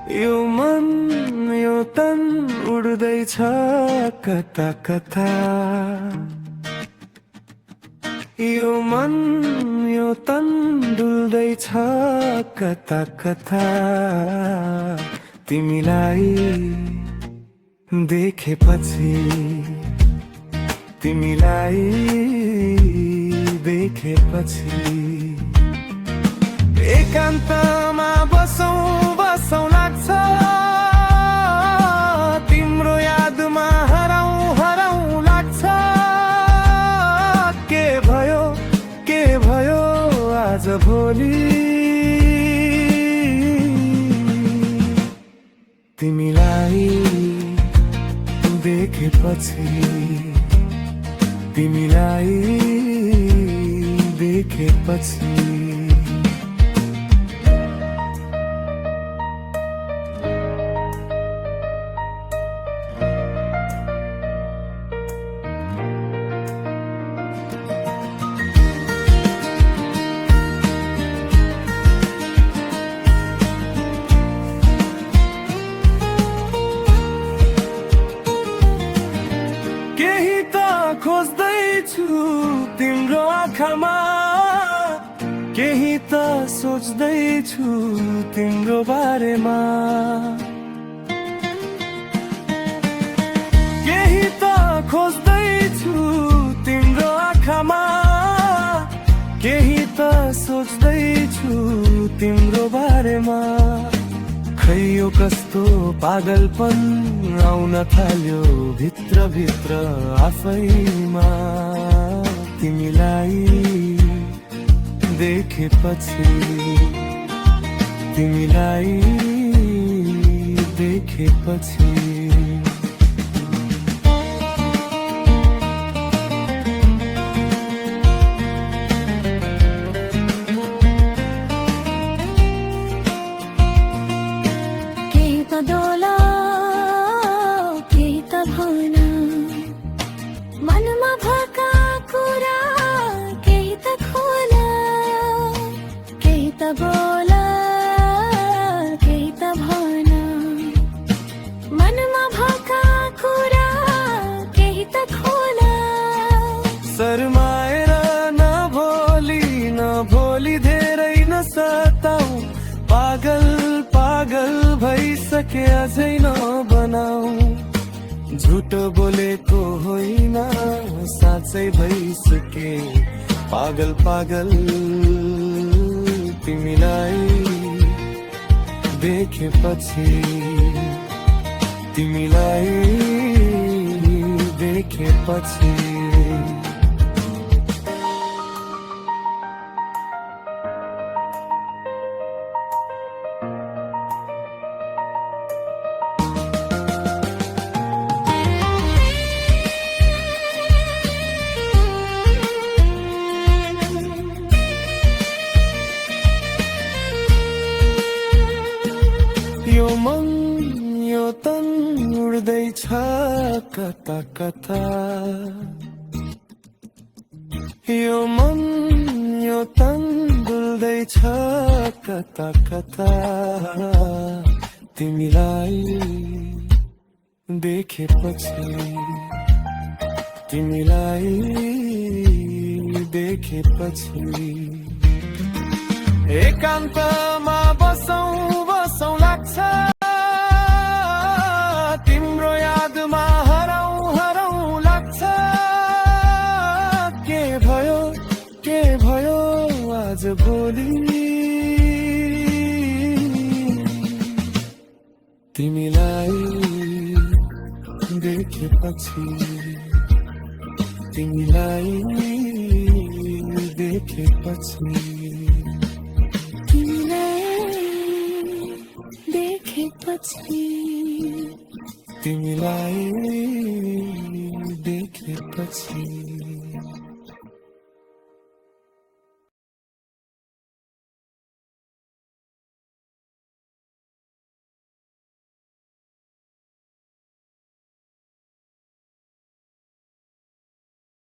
यो मन यो तन उड्दैछ कता कता। यो मन यो तन डुल्दैछ कता कता। तिमीलाई देखेपछि तिमीलाई देखेपछि एकान्तमा बसौँ बसौँ लाग्छ। तिम्रो यादमा हराउँ हराउँ लाग्छ। के भयो आज भोलि तिमीलाई देखेपछि तिमीलाई देखेपछि। केही त खोज्दैछु तिम्रो आँखामा, केही त सोच्दैछु तिम्रो बारेमा। केही त खोज्दैछु तिम्रो आँखामा, केही त सोच्दैछु तिम्रो बारेमा। खै यो कस्तो पागलपन आउन थाल्यो भित्र भित्र आफैमा। तिमीलाई देखेपछि तिमीलाई देखेपछि। डोला केही त भन, मनमा भएका कुरा केही त खोल। केही त बोल केही त भन, मनमा भएका कुरा केही त खोल। शर्माएर नभोली धेरै नसताऊ। पागल पागल भइसके अझै नबनाऊ। झुट बोलेको होइन साँच्चै भइसके पागल पागल। तिमीलाई देखेपछि तिमीलाई देखेपछि। यो मन यो तन उड्दैछ कता कता। यो मन यो तन डुल्दैछ कता कता। तिमीलाई देखेपछि तिमीलाई देखेपछि एकान्तमा बसौँ बसौँ लाग्छ। तिम्रो यादमा हराउँ हराउँ लाग्छ। के भयो आज भोलि तिमीलाई देखेपछि तिमीलाई देखेपछि तिमीलाई देखेपछि।